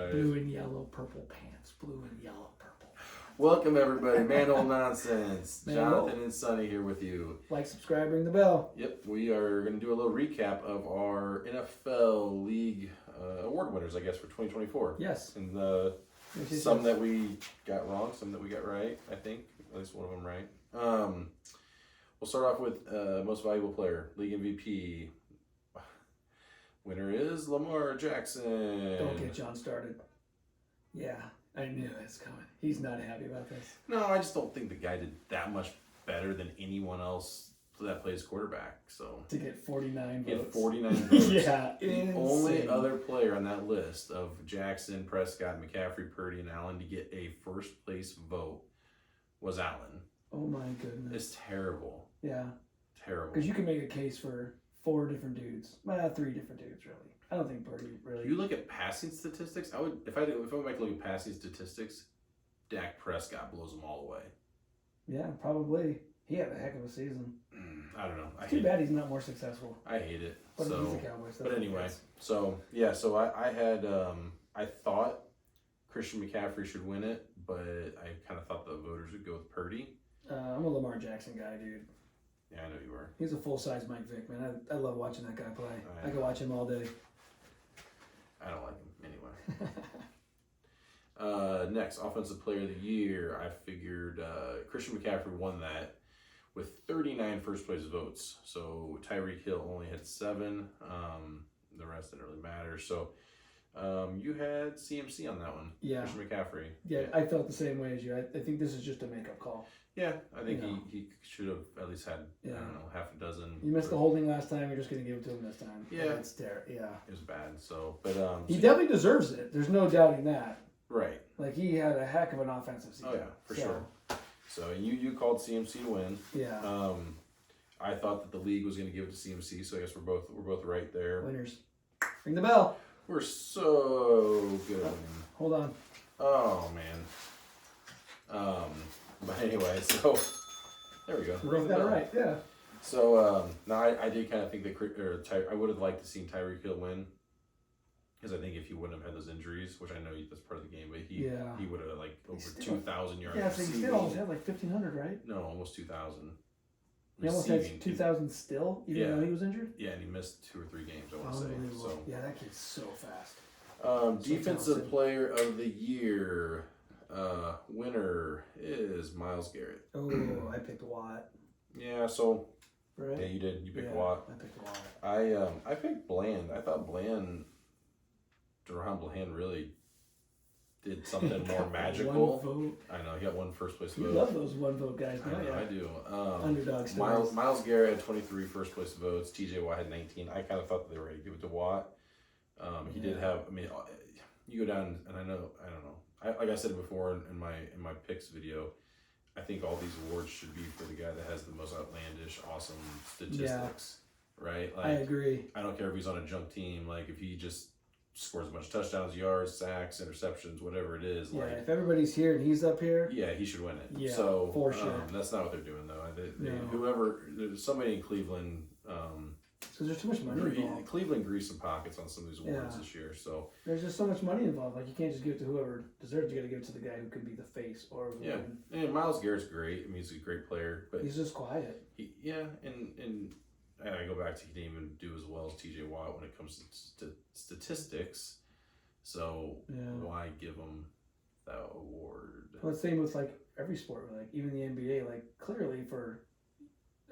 right. Blue and yellow, purple pants. Blue and yellow, purple. Welcome everybody, Manhole Nonsense. Manhole. Jonathan and Sonny here with you. Like, subscribe, ring the bell. Yep, we are going to do a little recap of our NFL League award winners, I guess, for 2024. Yes. And some that we got wrong, some that we got right, I think. At least one of them right. We'll start off with most valuable player, League MVP. Winner is Lamar Jackson. Don't get John started. Yeah, I knew it's coming. He's not happy about this. No, I just don't think the guy did that much better than anyone else that plays quarterback. So To get 49 he had votes. 49 votes. Yeah, The insane. only other player on that list of Jackson, Prescott, McCaffrey, Purdy, and Allen to get a first place vote was Allen. Oh my goodness. It's terrible. Yeah, Terrible. because you can make a case for 4 different dudes. Well, 3 different dudes, really. I don't think Purdy really. If you look at passing statistics, I would if I went back to look at passing statistics, Dak Prescott blows them all away. Yeah, probably. He had a heck of a season. I don't know. Too bad he's not more successful. I hate it. But So, he's a Cowboy. So but anyway, so yeah, so I had I thought Christian McCaffrey should win it, but I kind of thought the voters would go with Purdy. I'm a Lamar Jackson guy, dude. Yeah, I know you were. He's a full-size Mike Vick, man. I love watching that guy play. I I could watch him all day. I don't like him anyway. Next, offensive player of the year. I figured Christian McCaffrey won that with 39 first place votes. So Tyreek Hill only had 7. The rest didn't really matter. So you had CMC on that one. Yeah. Christian McCaffrey. Yeah, I felt the same way as you. I think this is just a makeup call. Yeah, I think You know. he should have at least had, I Yeah. don't know, half a dozen. You missed the holding last time. You're just going to give it to him this time. Yeah. It's terrible. Yeah. It was bad. So, but He so- definitely deserves it. There's no doubting that. right. Like, he had a heck of an offensive season. Oh yeah, for sure. So you called CMC to win. Yeah. I thought that the league was going to give it to CMC, so I guess we're both right there. Winners. Ring the bell. We're so good. Hold on. Oh man. But anyway, so there we go. We got that right. Yeah. So now I did kind of think that I would have liked to see Tyreek Hill win, because I think if he wouldn't have had those injuries, which I know that's part of the game, but he would have like over still- 2,000 yards. Yeah, so he receiving. still almost had like 1,500, right? No, almost 2,000. He almost had 2,000 still, even Yeah. though he was injured? Yeah, and he missed 2 or 3 games, I want to say. Unbelievable. So, Yeah, that kid's so fast. defensive talented. player of the year winner is Myles Garrett. Oh, I picked Watt. Yeah, so Right? yeah, you did. You picked Yeah, Watt. I picked Watt. I picked Bland. I thought Deron Bland really did something more Got magical. One vote. I know he got one first place You vote. love those one vote guys, I don't know, you? I do. Underdog stories. Myles Garrett had 23 first place votes. TJ Watt had 19. I kind of thought that they were going to give it to Watt. He did have. I mean, you go down, and I don't know. Like I said before in my picks video, I think all these awards should be for the guy that has the most outlandish, awesome statistics. Right? Like, I agree. I don't care if he's on a junk team. Like if he just scores a bunch of touchdowns, yards, sacks, interceptions, whatever it is. Yeah, Like if everybody's here and he's up here, yeah, he should win it. Yeah, so for sure. That's not what they're doing though. No. There's somebody in Cleveland. because there's too much money involved. Cleveland greased some pockets on some of these awards Yeah. this year. So There's just so much money involved. Like, you can't just give it to whoever deserves. You got to give it to the guy who could be the face or who yeah, can- and Myles Garrett's great. I mean, he's a great player, but He's just quiet. and I go back to he didn't even do as well as TJ Watt when it comes to statistics. So Yeah. why give him that award? Well, it's the same with like every sport, like even the NBA. Like, clearly for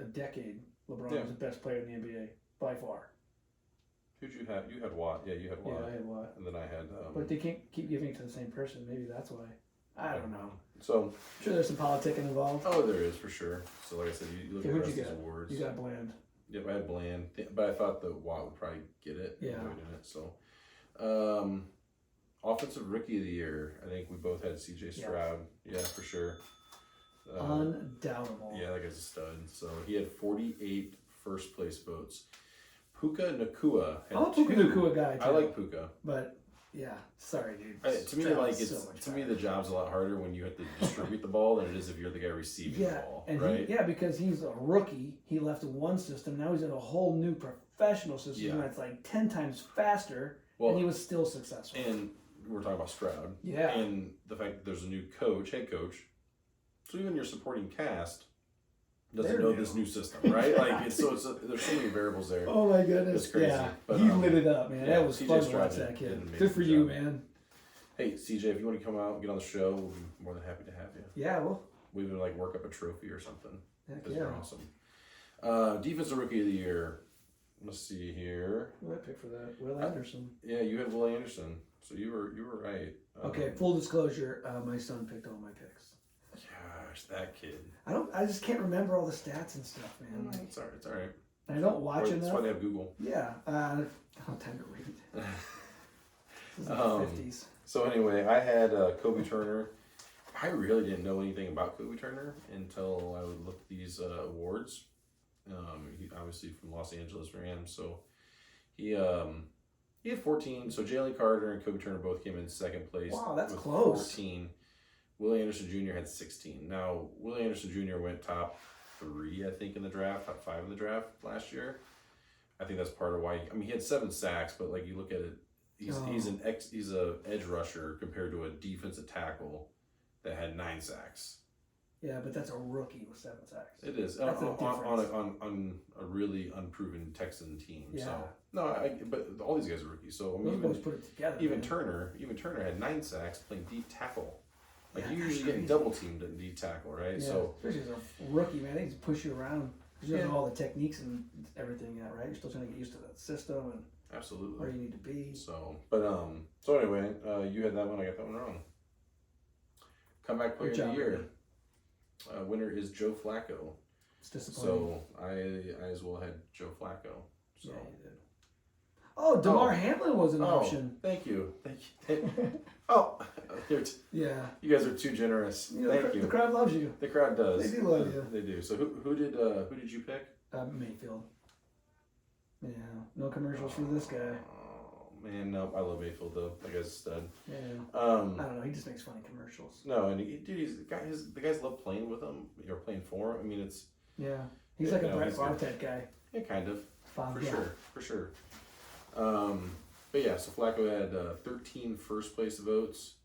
a decade, LeBron Yeah. was the best player in the NBA by far. Who'd you have? You had Watt. Yeah, you had Watt. Yeah, I had Watt. And then I had. But they can't keep giving it to the same person. Maybe that's why. I don't know. So, I'm sure there's some politicking involved. oh, there is for sure. So, like I said, you look Okay, at the who'd rest you of these get? awards. You got Bland. Yep, I had Bland, but I thought that Watt would probably get it. Yeah. Avoiding it. So, offensive rookie of the year. I think we both had C.J. Stroud. Yeah, for sure. Undoubtable. Yeah, that guy's a stud. So he had 48 first place votes. Puka Nakua had I'm a Puka 2. Nakua guy, too. I like Puka. But yeah, sorry, dude. To me, Stroud's like so it's much to me better. the job's a lot harder when you have to distribute the ball than it is if you're the guy receiving the Yeah, ball, and right? because he's a rookie. He left one system. Now he's in a whole new professional system Yeah. that's like 10 times faster, Well, and he was still successful. and we're talking about Stroud. Yeah. And the fact that there's a new head coach. So even your supporting cast doesn't They're know new. this new system, right? Like there's so many variables there. Oh my goodness. It's crazy. Yeah. But, He lit it up, man. yeah, That was CJ fun to Stroud watch did- that did kid. an amazing Good for you, job. man. Hey, CJ, if you want to come out and get on the show, we'll be more than happy to have you. Yeah, well, We even like work up a trophy or something. heck Because yeah. we're awesome. Defensive Rookie of the Year. Let's see here. Who did I pick for that? Will Anderson. Yeah, you had Will Anderson, so you were right. Okay, full disclosure, my son picked all my picks. Gosh, that kid. I just can't remember all the stats and stuff, man. Like, It's all right. I don't watch That's enough. why they have Google. Yeah, I don't have time to read. This is the Um, 50s. So anyway, I had Kobe Turner. I really didn't know anything about Kobe Turner until I would look at these awards. He obviously from Los Angeles Rams, so he had 14. So Jalen Carter and Kobe Turner both came in second place. Wow, that's with close. 14. Willie Anderson Jr. had 16. Now Willie Anderson Jr. went top 3, I think, in the draft, top 5 in the draft last year. I think that's part of why. He had 7 sacks, but like you look at it, he's a edge rusher compared to a defensive tackle that had 9 sacks. Yeah, but that's a rookie with 7 sacks. It is That's a difference. on a really unproven Texan team. Yeah. So no, but all these guys are rookies. So Those boys put it together. even man. Turner had 9 sacks playing deep tackle. Like Yeah, you that's usually getting crazy. double teamed at deep tackle, right? Yeah, So especially as a rookie, man, they just push you around. Because you don't Yeah. know all the techniques and everything yet, right? You're still trying to get used to that system and absolutely. where you need to be. So, but so anyway, you had that one. I got that one wrong. Comeback player Good of the job, year. man. Winner is Joe Flacco. It's disappointing. So I as well had Joe Flacco. So. Yeah, you did. Oh, DeMar Hamlin was an option. Thank you. Oh, Yeah. you guys are too generous. You know, Thank the you. crowd loves you. The crowd does. They do love you. They do. So who did you pick? Mayfield. Yeah. No commercials for this guy. Oh man, no, I love Mayfield though. That guy's a stud. Yeah. I don't know. He just makes funny commercials. No, and the guys love playing with him or playing for him. It's Yeah. He's like a Brett he's Favre good. type guy. Yeah, kind of. Favre, For sure. But yeah, so Flacco had 13 first place votes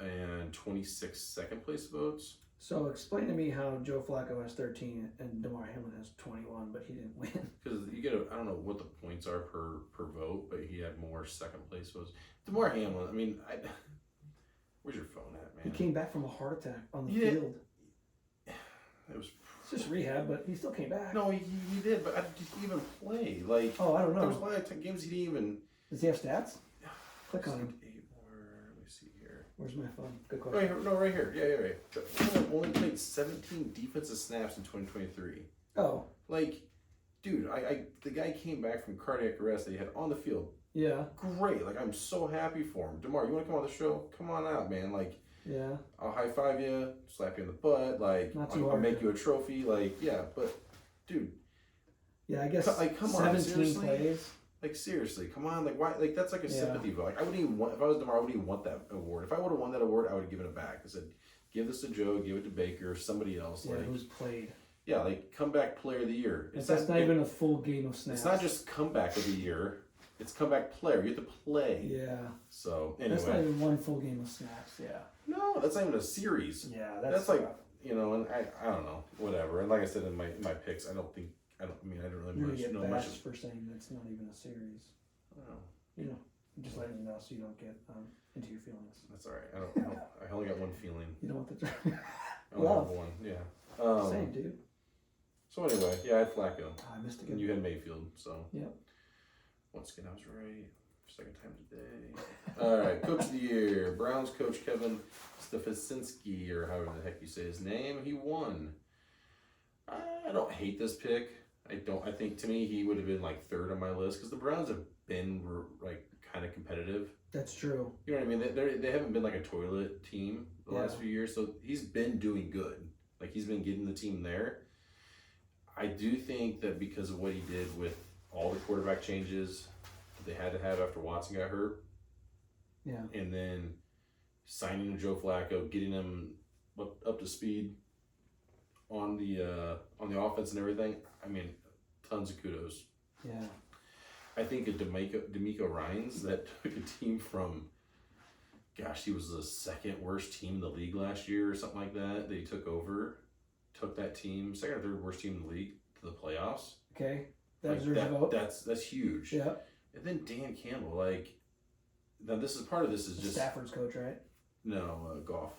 and 26 second place votes. So explain to me how Joe Flacco has 13 and DeMar Hamlin has 21, but he didn't win. Because you get I don't know what the points are per vote, but he had more second place votes. DeMar Hamlin, where's your phone at, He man? came back from a heart attack on the Yeah. field. It was It's just rehab, but he still came back. no, he did, but did he even play? Like Oh, I don't there was a know. lot of games he didn't even. Does he have stats? Click on him. 8 more. Let me see here. Where's my phone? Good Right question. here, no, right here. Yeah, right. But Hamlin only played 17 defensive snaps in 2023. Oh, Like, dude, the guy came back from cardiac arrest that he had on the field. yeah, Great. Like, I'm so happy for him. DeMar, you want to come on the show? Come on out, man. Like, yeah. I'll high five you, slap you in the butt. Like, Not too I'll hard, make though. you a trophy. Like, yeah, but, dude, Yeah, I guess Like, come on, 17 seriously? plays. like, seriously, come on. Like, why? Like, that's like a Yeah. sympathy vote. Like, I wouldn't even want, if I was DeMar, I wouldn't even want that award. If I would have won that award, I would have given it back. I said, give this to Joe, give it to Baker, somebody else. Yeah, Like, who's played. yeah, like, comeback player of the year. That's not even a full game of snaps. It's not just comeback of the year. It's comeback player. You have to play. Yeah. So That's not anyway, even one full game of snaps. Yeah. no, that's not even a series. Yeah, That's like and I don't know, whatever. And like I said in my picks, I don't really You're gonna much get know much. bashed for saying that's not even a series. Oh, You know, I'm just letting you know so you don't get into your feelings. that's all right. I only got one feeling. You don't want the I only Love. have one. Yeah. same, dude. So anyway, yeah, I had Flacco, I missed and again. you had Mayfield. So Yep. once again, I was right. Second time today. All right, Coach of the Year, Browns coach Kevin Stefanski, or however the heck you say his name. He won. I don't hate this pick. I think to me he would have been like third on my list because the Browns have been like kind of competitive. That's true. You know what I mean? They haven't been like a toilet team the last few years, so he's been doing good. Like he's been getting the team there. I do think that because of what he did with all the quarterback changes they had to have after Watson got hurt, Yeah. and then signing Joe Flacco, getting him up to speed on the offense and everything. I mean, tons of kudos. Yeah. I think a D'Amico Ryans that took a team from gosh, he was the second worst team in the league last year or something like that. They took that team, second or third worst team in the league to the playoffs. Okay, that Like, deserves a vote. That's huge. Yeah, And then Dan Campbell, like, now this is part of this is just Stafford's coach, right? Goff,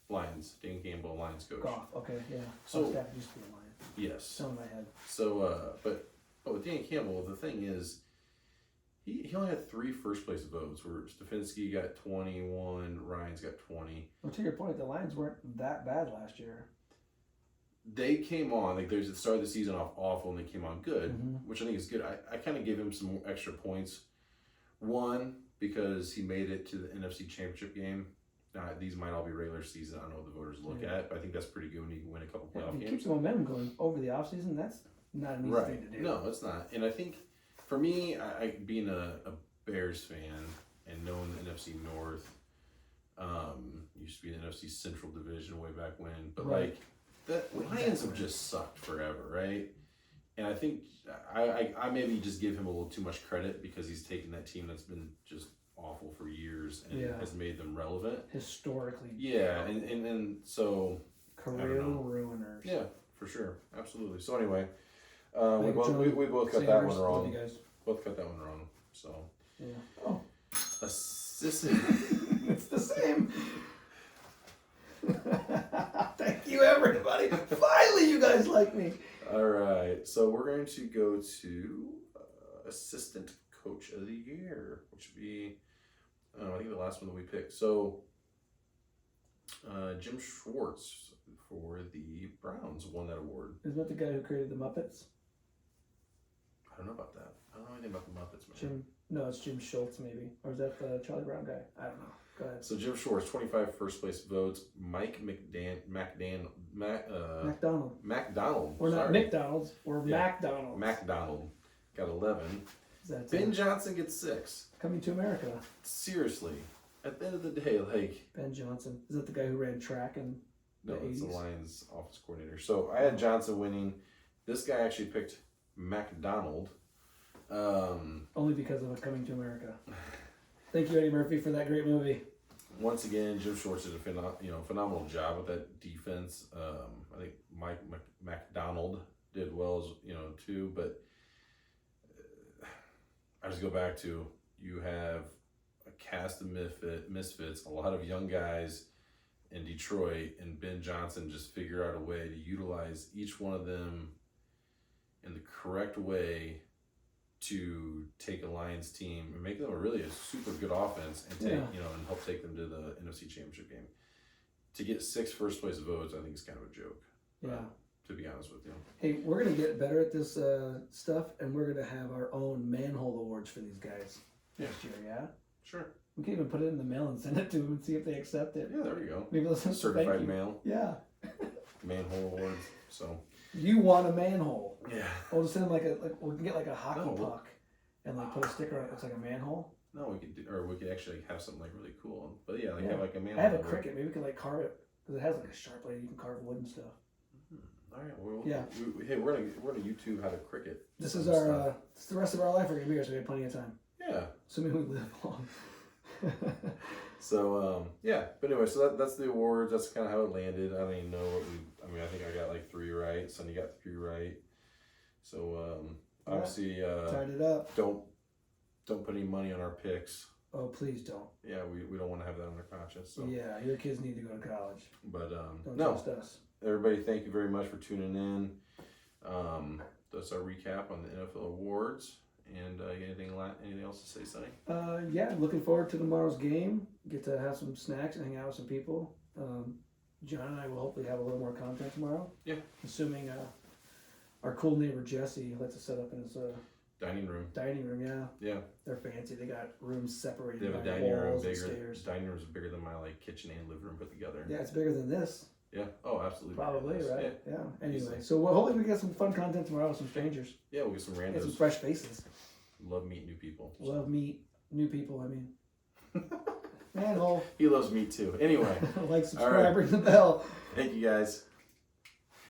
Lions, Dan Campbell, Lions coach. Goff. Okay, yeah. So- Stafford used to be a Lion. Yes. Some in my head. So, but with Dan Campbell, the thing is, he only had 3 first place votes. Where Stefanski got 21, Ryan's got 20. Well, to your point, the Lions weren't that bad last year. They came on like they started the season off awful and they came on good, Mhm. which I think is good. I kind of give him some extra points. One, because he made it to the NFC Championship game. Now, these might all be regular season. I don't know what the voters look Yeah. at, but I think that's pretty good when you can win a couple Yeah, playoff if you games. keep the momentum going over the offseason, that's not an easy thing to do. No, it's not. And I think for me, I being a Bears fan and knowing the NFC North, used to be the NFC Central Division way back when, but Right. like the Lions have just sucked forever, right? And I think I maybe just give him a little too much credit because he's taken that team that's been just awful for years and Yeah. has made them relevant. Historically, Yeah, and so career know. ruiners. yeah, for sure, absolutely. So anyway, we Thank you, both John we both got that Sanders, one love wrong. you guys. Both got that one wrong. So Yeah. Oh, assistant. it's the same. Thank you, everybody. Finally, you guys like me. All right, so we're going to go to assistant coach of the year, which would be I think the last one that we picked. So Jim Schwartz for the Browns won that award. Isn't that the guy who created the Muppets? I don't know about that. I don't know anything about the Muppets, man. Jim? No, it's Jim Schultz, maybe. Or is that the Charlie Brown guy? I don't know. Go ahead. So Jim Schwartz, 25 first place votes. Mike McDonald. McDonald. We're not sorry. McDonald's. We're Yeah. McDonald's. McDonald got 11. Is that Ben Johnson gets 6. Coming to America? Seriously, at the end of the day, like, Ben Johnson. Is that the guy who ran track and no, the it's the 80s? Lions office coordinator. So I had Johnson winning. This guy actually picked McDonald. only because of Coming to America? Thank you, Eddie Murphy, for that great movie. Once again, Jim Schwartz did a phenomenal job with that defense. I think Mike McDonald did well as too, but I just go back to you have a cast of misfits, a lot of young guys in Detroit, and Ben Johnson just figure out a way to utilize each one of them in the correct way to take a Lions team and make them a super good offense and take and help take them to the NFC Championship game. To get 6 first place votes, I think is kind of a joke. Yeah. To be honest with you. Hey, we're going to get better at this stuff, and we're going to have our own manhole awards for these guys next year, yeah? Sure. We can even put it in the mail and send it to them and see if they accept it. Yeah, there we go. Maybe they'll send us a thank Certified you. mail, Yeah. manhole awards. So You want a manhole. yeah. We'll just send them we can get like a hockey No. puck and like put a sticker on it. It's like a manhole. No, we could actually have something like really cool. But yeah, Yeah. have like a manhole. I have a award. cricket. Maybe we can like carve it because it has like a sharp blade. You can carve wood and stuff. All right. Well, Yeah. Hey, we're gonna YouTube how to cricket. This some is our stuff. this is the rest of our life. We're gonna be here, so we have plenty of time. Yeah. Assuming we live long. So yeah, but anyway, so that's the awards. That's kind of how it landed. I don't even know what I think I got like 3 right. Sonny got 3 right. So obviously, Tied it up. don't put any money on our picks. Oh, please don't. Yeah, we don't want to have that on our conscience. So, Yeah, your kids need to go to college. but Don't no, trust us. everybody, thank you very much for tuning in. That's our recap on the NFL awards. And anything else to say, Sonny? Yeah, looking forward to tomorrow's game. Get to have some snacks and hang out with some people. John and I will hopefully have a little more content tomorrow. Yeah. Assuming our cool neighbor Jesse lets us set up in his Dining room. dining room. Yeah. Yeah, They're fancy. They got rooms separated they have a by dining room walls and bigger. stairs. Dining room's bigger than my kitchen and living room put together. Yeah, it's bigger than this. Yeah. Oh, absolutely. Probably, Yes. right? Yeah. Yeah. Anyway, Easily. so hopefully we get some fun content tomorrow with some strangers. Yeah, we'll get some Get some randos. fresh faces. Love meeting new people. Love meet new people. I mean, manhole. He loves meat too. Anyway, Like, subscribe, ring the bell. thank you guys.